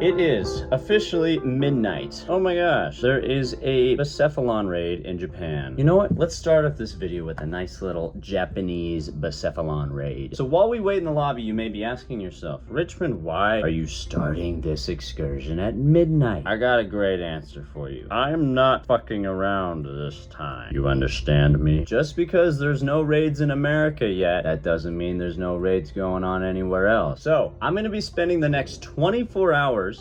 It is officially midnight. Oh my gosh, there is a Bucephalon raid in Japan. You know what? Let's start off this video with a nice little Japanese Bucephalon raid. So while we wait in the lobby, you may be asking yourself, Richmond, why are you starting this excursion at midnight? I got a great answer for you. I'm not fucking around this time. You understand me? Just because there's no raids in America yet, that doesn't mean there's no raids going on anywhere else. So I'm gonna be spending the next 24 hours.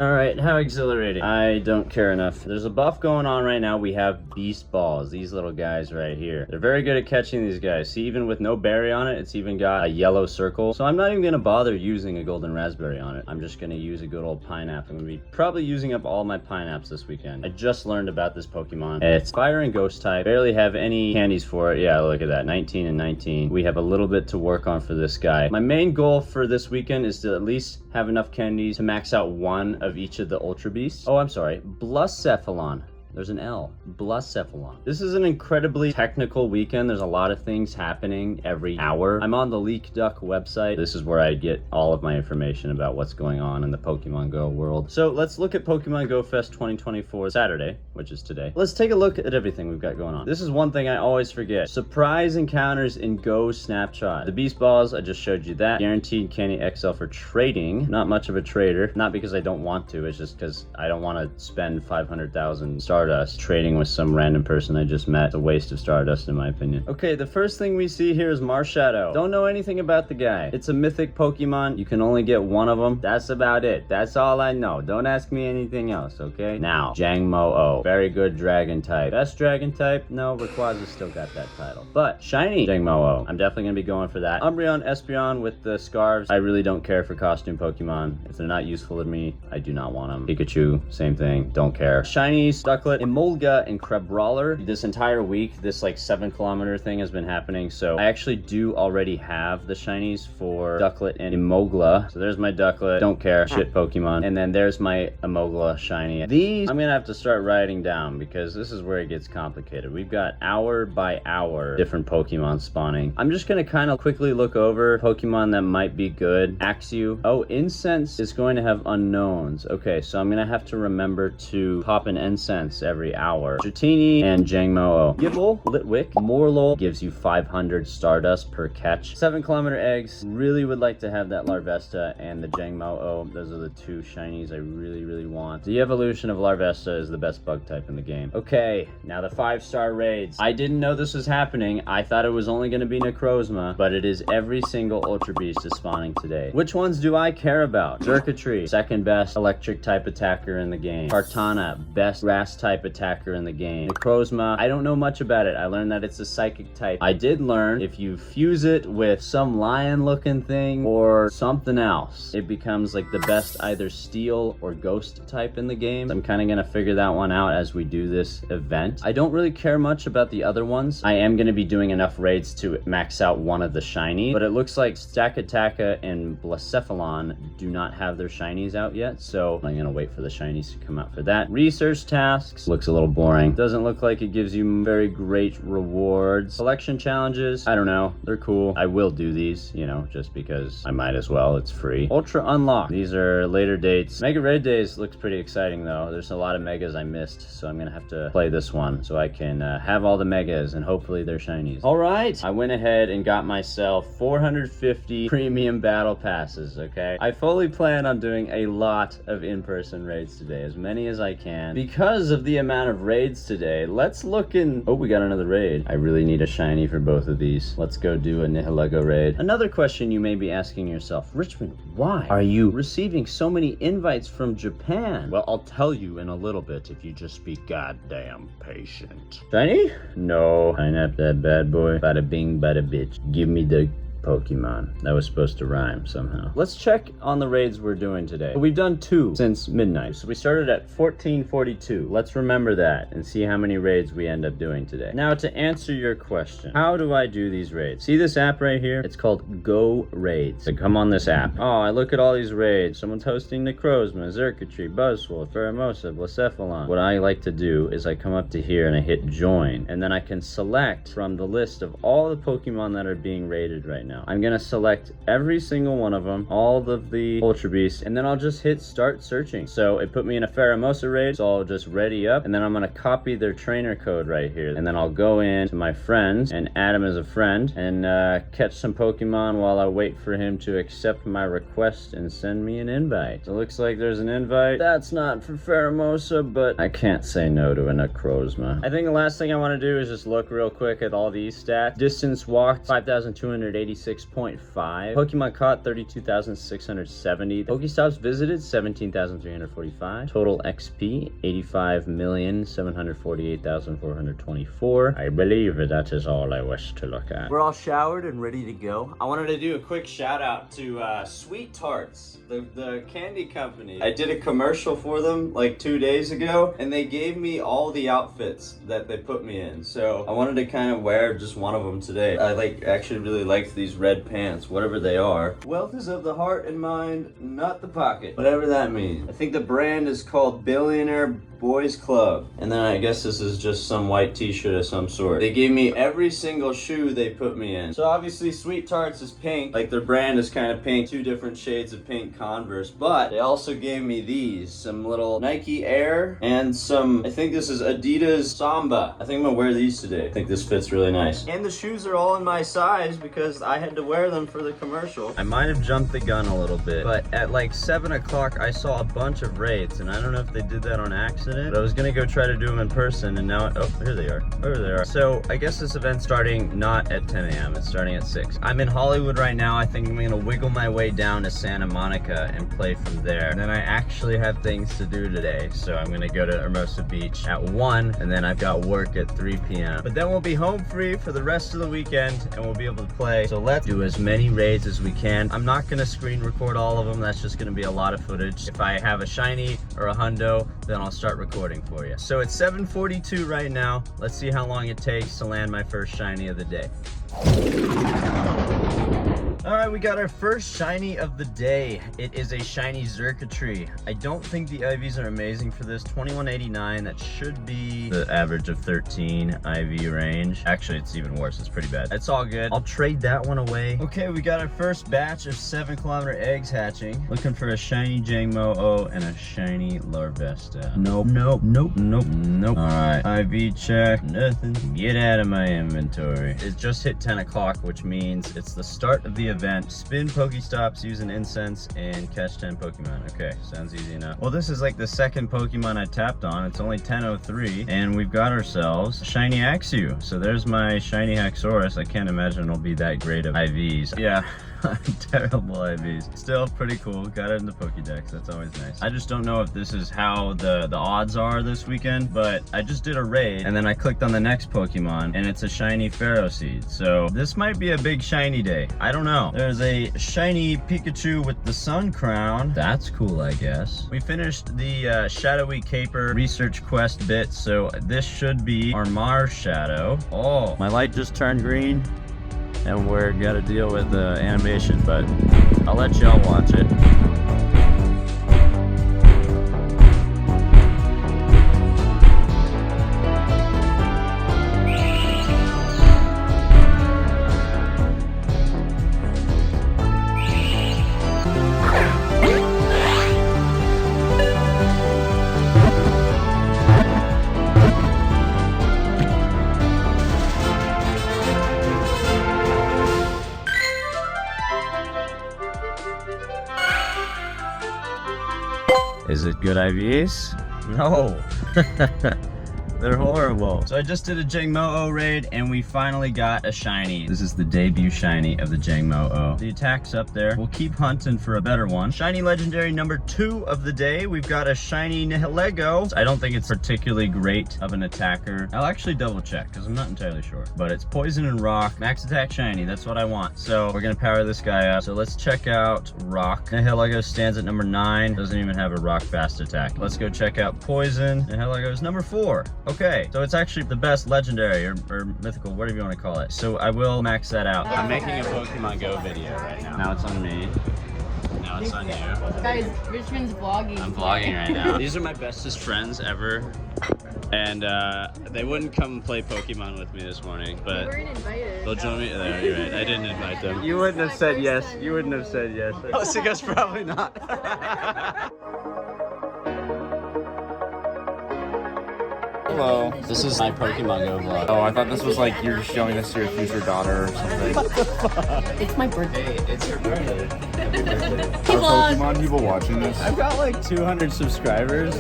Alright, how exhilarating. I don't care enough. There's a buff going on right now. We have beast balls, these little guys right here. They're very good at catching these guys. See, even with no berry on it, it's even got a yellow circle. So I'm not even gonna bother using a golden raspberry on it. I'm just gonna use a good old pineapple. I'm gonna be probably using up all my pineapples this weekend. I just learned about this Pokemon. It's fire and ghost type. Barely have any candies for it. Yeah, look at that, 19 and 19. We have a little bit to work on for this guy. My main goal for this weekend is to at least have enough candies to max out one of each of the Ultra Beasts. Oh, I'm sorry, Bucephalon. There's an L. Bucephalon. This is an incredibly technical weekend. There's a lot of things happening every hour. I'm on the Leak Duck website. This is where I get all of my information about what's going on in the Pokemon Go world. So let's look at Pokemon Go Fest 2024 Saturday, which is today. Let's take a look at everything we've got going on. This is one thing I always forget. Surprise encounters in Go Snapshot. The Beast Balls, I just showed you that. Guaranteed Candy XL for trading. Not much of a trader. Not because I don't want to, it's just because I don't want to spend 500,000 Stardust trading with some random person I just met. It's a waste of Stardust in my opinion. Okay, the first thing we see here is Marshadow. Don't know anything about the guy. It's a mythic Pokemon. You can only get one of them. That's about it. That's all I know. Don't ask me anything else, okay? Now, Jangmo-O. Very good dragon type. Best dragon type? No, Rayquaza still got that title. But shiny Jangmo-O. I'm definitely gonna be going for that. Umbreon, Espeon with the scarves. I really don't care for costume Pokemon. If they're not useful to me, I do not want them. Pikachu, same thing. Don't care. Shinies, Ducklet, Emolga, and Crabrawler. This entire week, this like 7-kilometer thing has been happening. So I actually do already have the shinies for Ducklet and Emolga. So there's my Ducklet. Don't care. Shit Pokemon. And then there's my Emolga shiny. These I'm gonna have to start writing down because this is where it gets complicated. We've got hour by hour different Pokemon spawning. I'm just gonna kind of quickly look over Pokemon that might be good. Axew. Oh, Incense is going to have unknowns. Okay, so I'm gonna have to remember to pop an Incense every hour. Dratini and Jangmo-O. Gible, Litwick, Morlul gives you 500 Stardust per catch. 7-kilometer eggs. Really would like to have that Larvesta and the Jangmo-O. Those are the two shinies I really want. The evolution of Larvesta is the best bug type in the game. Okay, now the 5-star raids. I didn't know this was happening. I thought it was only going to be Necrozma, but it is every single Ultra Beast is spawning today. Which ones do I care about? Xurkitree, second best electric type attacker in the game. Kartana, best grass type attacker in the game. Necrozma, I don't know much about it. I learned that it's a psychic type. I did learn if you fuse it with some lion looking thing or something else, it becomes like the best either steel or ghost type in the game. I'm kind of going to figure that one out as we do this event. I don't really care much about the other ones. I am going to be doing enough raids to max out one of the shinies, but it looks like Stakataka and Bucephalon do not have their shinies out yet, so I'm going to wait for the shinies to come out for that. Research tasks looks a little boring. Doesn't look like it gives you very great rewards. Collection challenges, I don't know. They're cool. I will do these, you know, just because I might as well. It's free. Ultra Unlock. These are later dates. Mega Raid Days looks pretty exciting though. There's a lot of megas I missed, so I'm gonna have to play this one so I can have all the megas and hopefully they're shinies. All right, I went ahead and got myself 450 premium battle passes, okay? I fully plan on doing a lot of in-person raids today, as many as I can. Because of the amount of raids today, let's look in... Oh, we got another raid. I really need a shiny for both of these. Let's go do a Nihilego raid. Another question you may be asking yourself, Richmond, why are you receiving so many invites from Japan? Well, I'll tell you in a little bit if you just be goddamn patient. Shiny? No. Pineapple that bad boy. Bada bing, bada bitch. Give me the Pokemon. That was supposed to rhyme somehow. Let's check on the raids we're doing today. We've done 2 since midnight. So we started at 1442. Let's remember that and see how many raids we end up doing today. Now to answer your question, how do I do these raids? See this app right here? It's called Go Raids. So come on this app. Oh, I look at all these raids. Someone's hosting Necrozma, Xurkitree, Buzzwole, Pheromosa, Bucephalon. What I like to do is I come up to here and I hit join, and then I can select from the list of all the Pokemon that are being raided right now. now. I'm gonna select every single one of them, all of the Ultra Beasts, and then I'll just hit start searching. So it put me in a Pheromosa raid, so I'll just ready up, and then I'm gonna copy their trainer code right here, and then I'll go in to my friends and add him as a friend and catch some Pokemon while I wait for him to accept my request and send me an invite. So it looks like there's an invite. That's not for Pheromosa, but I can't say no to a Necrozma. I think the last thing I want to do is just look real quick at all these stats. Distance walked 5,286.5. Pokemon caught 32,670. Pokestops visited 17,345. Total XP 85,748,424. I believe that is all I wish to look at. We're all showered and ready to go. I wanted to do a quick shout out to Sweet Tarts, the candy company. I did a commercial for them like 2 days ago, and they gave me all the outfits that they put me in. So I wanted to kind of wear just one of them today. I actually really liked these red pants, whatever they are. Wealth is of the heart and mind, not the pocket. Whatever that means. I think the brand is called Billionaire Boys Club. And then I guess this is just some white t-shirt of some sort. They gave me every single shoe they put me in. So obviously Sweet Tarts is pink. Like their brand is kind of pink. 2 different shades of pink Converse. But they also gave me these. Some little Nike Air and some, I think this is Adidas Samba. I think I'm gonna wear these today. I think this fits really nice. And the shoes are all in my size because I had to wear them for the commercial. I might have jumped the gun a little bit, but at like 7 o'clock I saw a bunch of raids, and I don't know if they did that on accident, but I was gonna go try to do them in person, and now, oh, here they are. There they are. So I guess this event's starting not at 10 a.m. It's starting at 6. I'm in Hollywood right now. I think I'm gonna wiggle my way down to Santa Monica and play from there. And then I actually have things to do today, so I'm gonna go to Hermosa Beach at 1, and then I've got work at 3 p.m. But then we'll be home free for the rest of the weekend, and we'll be able to play. So let's do as many raids as we can. I'm not gonna screen record all of them. That's just gonna be a lot of footage. If I have a shiny or a hundo, then I'll start recording for you. So it's 7:42 right now. Let's see how long it takes to land my first shiny of the day. All right, we got our first shiny of the day. It is a shiny Xurkitree. I don't think the IVs are amazing for this. 2189, that should be the average of 13 IV range. Actually, it's even worse. It's pretty bad. It's all good. I'll trade that one away. Okay, we got our first batch of 7-kilometer eggs hatching. Looking for a shiny Jangmo-O and a shiny Larvesta. Nope, nope, nope, nope, nope. All right, IV check, nothing. Get out of my inventory. It just hit 10 o'clock, which means it's the start of the event. Spin Pokestops, use an incense, and catch 10 Pokemon. Okay, sounds easy enough. Well, this is like the second Pokemon I tapped on. It's only 10:03, and we've got ourselves a shiny Axew. So there's my shiny Haxorus. I can't imagine it'll be that great of IVs. Yeah. Terrible IVs. Still pretty cool. Got it in the Pokédex. That's always nice. I just don't know if this is how the odds are this weekend, but I just did a raid, and then I clicked on the next Pokemon, and it's a shiny Ferroseed. So this might be a big shiny day. I don't know. There's a shiny Pikachu with the sun crown. That's cool, I guess. We finished the Shadowy Caper research quest bit, so this should be our Mars Shadow. Oh, my light just turned green, and we're gotta deal with the animation, but I'll let y'all watch it. Is it good IVs? No. They're horrible. So I just did a Jangmo-O raid, and we finally got a shiny. This is the debut shiny of the Jangmo-O. The attack's up there. We'll keep hunting for a better one. Shiny legendary number 2 of the day. We've got a shiny Nihilego. I don't think it's particularly great of an attacker. I'll actually double check because I'm not entirely sure. But it's poison and rock. Max attack shiny. That's what I want. So we're gonna power this guy up. So let's check out rock. Nihilego stands at number 9. Doesn't even have a rock fast attack. Let's go check out poison. Nihilego is number 4. Okay, so it's actually the best legendary or mythical, whatever you want to call it. So I will max that out. I'm making a Pokemon Go video right now. Now it's on me. Now No, it's on you. Guys, Richmond's vlogging. I'm vlogging right now. These are my bestest friends ever. And they wouldn't come play Pokemon with me this morning, but We weren't invited. they'll join me. There, you're right. I didn't invite them. You wouldn't have said yes. You wouldn't have said yes. Oh, so guess probably not. Hello. This is my Pokemon Go vlog. Oh, I thought this was like you're showing this to your future daughter or something. It's my birthday. Hey, it's your birthday. Are Pokemon people watching this? I've got like 200 subscribers.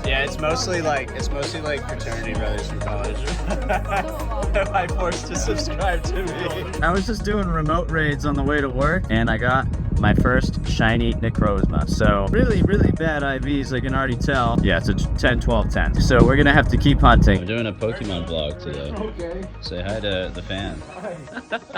Yeah, it's mostly like fraternity brothers from college. I forced to subscribe to me. I was just doing remote raids on the way to work, and I got my first shiny Necrozma. So really, really bad IVs, I can already tell. Yeah, it's a 10, 12, 10. So we're gonna have to keep hunting. We're doing a Pokemon vlog today. Okay. Say hi to the fans.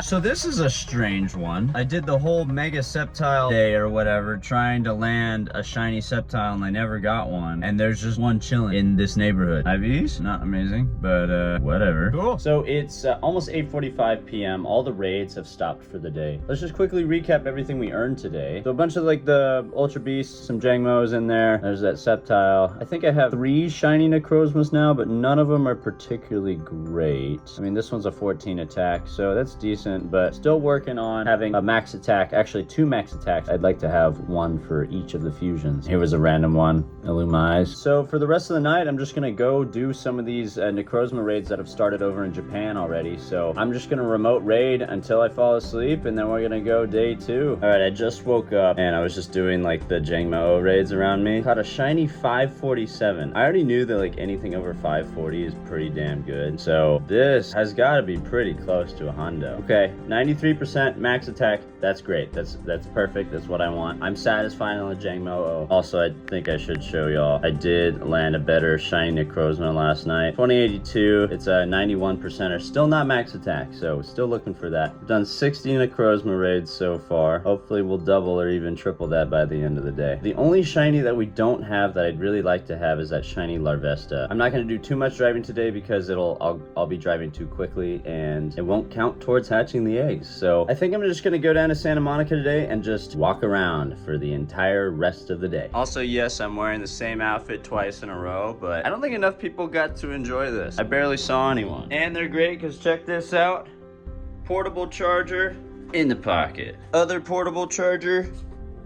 So this is a strange one. I did the whole Mega Sceptile day or whatever, trying to land a shiny Sceptile, and I never got one. And there's just one chilling in this neighborhood. IVs, not amazing, but whatever. Cool. So it's almost 8:45 p.m. All the raids have stopped for the day. Let's just quickly recap everything we earned today. So a bunch of like the Ultra Beasts, some Jangmos in there. There's that Sceptile. I think I have 3 shiny Necrozmas now, but none of them are particularly great. I mean, this one's a 14 attack, so that's decent, but still working on having a max attack, actually 2 max attacks. I'd like to have 1 for each of the fusions. Here was a random one, Illumais. So for the rest of the night, I'm just gonna go do some of these Necrozma raids that have started over in Japan already. So I'm just gonna remote raid until I fall asleep, and then we're gonna go day 2. All right, I just woke up and I was just doing like the Jangmo raids around me. Caught a shiny 547. I already knew that like anything over 540 is pretty damn good. So this has got to be pretty close to a hundo. Okay, 93% max attack. That's great. That's perfect. That's what I want. I'm satisfied on the Jangmo. Also, I think I should show y'all. I did land a better shiny Necrozma last night. 2082. It's a 91%er. Still not max attack, so still looking for that. I've done 60 Necrozma raids so far. Hopefully we'll double or even triple that by the end of the day. The only shiny that we don't have that I'd really like to have is that shiny Larvesta. I'm not going to do too much driving today because I'll be driving too quickly and it won't count towards hatching the eggs. So I think I'm just going to go down to Santa Monica today and just walk around for the entire rest of the day. Also, yes, I'm wearing the same outfit twice in a row, but I don't think enough people got to enjoy this. I barely saw anyone. And they're great because check this out. Portable charger in the pocket. Other portable charger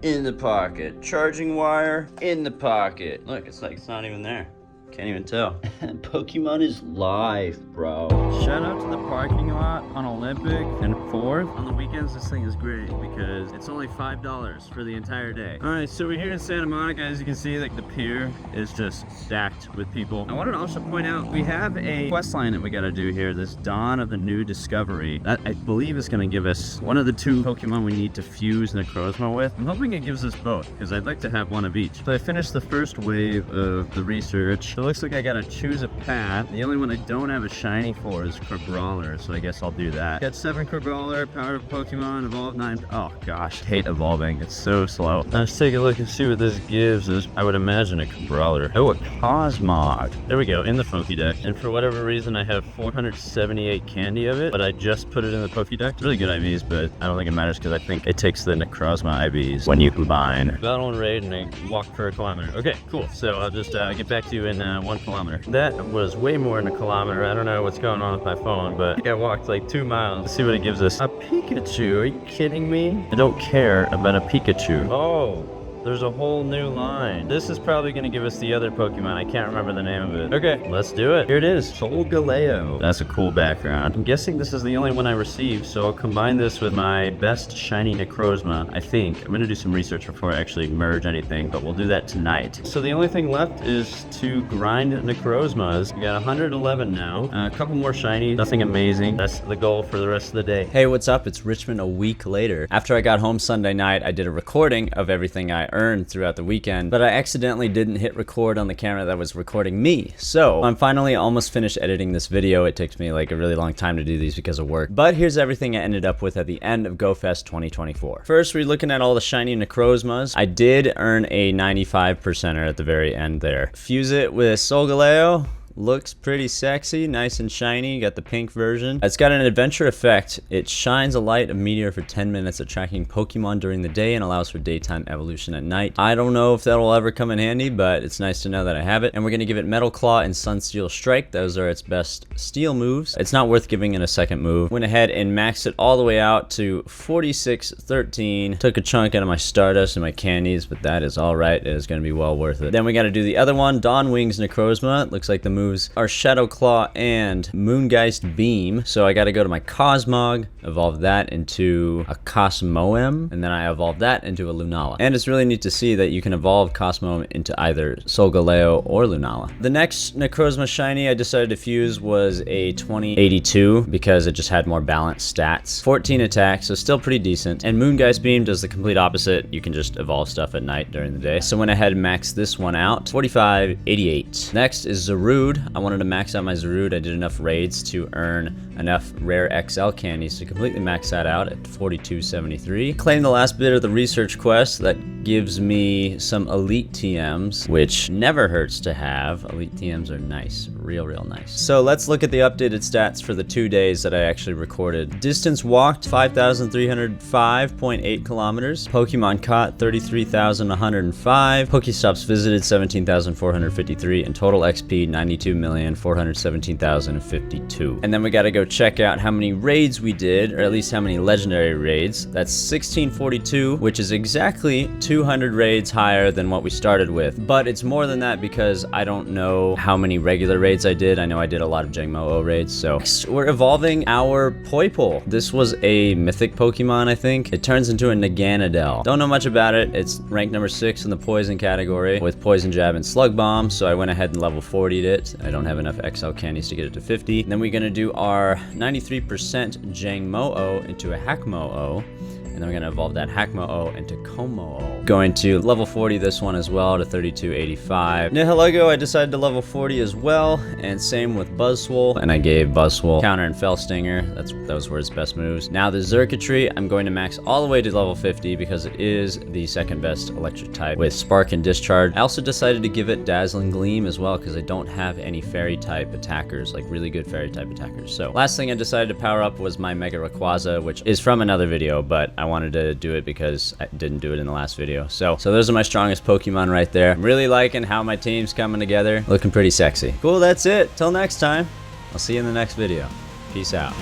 in the pocket. Charging wire in the pocket. Look, it's like it's not even there. Can't even tell. Pokemon is live, bro. Shout out to the parking lot on Olympic and 4th. On the weekends, this thing is great because it's only $5 for the entire day. All right, so we're here in Santa Monica. As you can see, like the pier is just stacked with people. I wanted to also point out, we have a quest line that we gotta do here, this Dawn of the New Discovery. That, I believe, is gonna give us one of the 2 Pokemon we need to fuse Necrozma with. I'm hoping it gives us both, because I'd like to have one of each. So I finished the first wave of the research. It looks like I gotta choose a path. The only one I don't have a shiny for is Crabrawler, so I guess I'll do that. Got 7 Crabrawler, Power of Pokemon, Evolve 9. Oh gosh, hate evolving. It's so slow. Let's take a look and see what this gives us. I would imagine a Crabrawler. Oh, a Cosmog. There we go, in the Pokédex. And for whatever reason, I have 478 candy of it, but I just put it in the Pokédex. Really good IVs, but I don't think it matters because I think it takes the Necrozma IVs when you combine Battle and Raid and I walk for a kilometer. Okay, cool. So I'll just get back to you in 1 kilometer. That was way more than a kilometer. I don't know what's going on with my phone, but I think I walked like 2 miles. Let's see what it gives us. A Pikachu, are you kidding me? I don't care about a Pikachu. Oh, there's a whole new line. This is probably gonna give us the other Pokemon. I can't remember the name of it. Okay, let's do it. Here it is, Solgaleo. That's a cool background. I'm guessing this is the only one I received, so I'll combine this with my best shiny Necrozma, I think. I'm gonna do some research before I actually merge anything, but we'll do that tonight. So the only thing left is to grind Necrozmas. We got 111 now. A couple more shiny, nothing amazing. That's the goal for the rest of the day. Hey, what's up? It's Richmond a week later. After I got home Sunday night, I did a recording of everything I earned throughout the weekend, but I accidentally didn't hit record on the camera that was recording me. So I'm finally almost finished editing this video. It takes me like a really long time to do these because of work, but here's everything I ended up with at the end of GoFest 2024. First, we're looking at all the shiny Necrozmas. I did earn a 95%er at the very end there. Fuse it with Solgaleo. looks pretty sexy, nice and shiny. You got the pink version. It's got an adventure effect. It shines a light of meteor for 10 minutes, attracting Pokemon during the day and allows for daytime evolution at night. I don't know if that'll ever come in handy, but it's nice to know that I have it. And we're gonna give it Metal Claw and Sunsteel Strike. Those are its best steel moves. It's not worth giving it a second move. Went ahead and maxed it all the way out to 4613. Took a chunk out of my Stardust and my candies, but that is all right. It is gonna be well worth it. Then we gotta do the other one, Dawn Wings Necrozma. It looks like the moves are Shadow Claw and Moongeist Beam. So I gotta go to my Cosmog, evolve that into a Cosmoem, and then I evolve that into a Lunala. And it's really neat to see that you can evolve Cosmoem into either Solgaleo or Lunala. The next Necrozma shiny I decided to fuse was a 2082 because it just had more balanced stats. 14 attacks, so still pretty decent. And Moongeist Beam does the complete opposite. You can just evolve stuff at night during the day. So went ahead and maxed this one out, 4588. Next is Zarude. I wanted to max out my Zarude. I did enough raids to earn enough rare XL candies to completely max that out at 4273. Claim the last bit of the research quest that gives me some elite TMs, which never hurts to have. Elite TMs are nice, real nice. So let's look at the updated stats for the 2 days that I actually recorded. Distance walked 5,305.8 kilometers. Pokemon caught 33,105. Pokestops visited 17,453, and total XP 92,417,052. And then we gotta go check out how many raids we did, or at least how many legendary raids. That's 1642, which is exactly 200 raids higher than what we started with. But it's more than that because I don't know how many regular raids I did. I know I did a lot of Jangmo-O raids. So next, we're evolving our Poipole. This was a mythic Pokemon, I think. It turns into a Naganadel. Don't know much about it. It's ranked number 6 in the poison category with Poison Jab and Slug Bomb. So I went ahead and level 40'd it. I don't have enough XL candies to get it to 50. And then we're gonna do our 93% Jangmo-O into a Hakmo-O. And then we're gonna evolve that Hakmo-O into Como-O. Going to level 40 this one as well to 3285. Nihilego, I decided to level 40 as well, and same with Buzzwole. And I gave Buzzwole Counter and Fell Stinger. Those were his best moves. Now the Xurkitree, I'm going to max all the way to level 50 because it is the second best electric type with Spark and Discharge. I also decided to give it Dazzling Gleam as well because I don't have any fairy type attackers, like really good fairy type attackers. So last thing I decided to power up was my Mega Rayquaza, which is from another video, but I wanted to do it because I didn't do it in the last video. So those are my strongest Pokemon right there. I'm really liking how my team's coming together. Looking pretty sexy. Cool, that's it. Till next time. I'll see you in the next video. Peace out.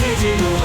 Digital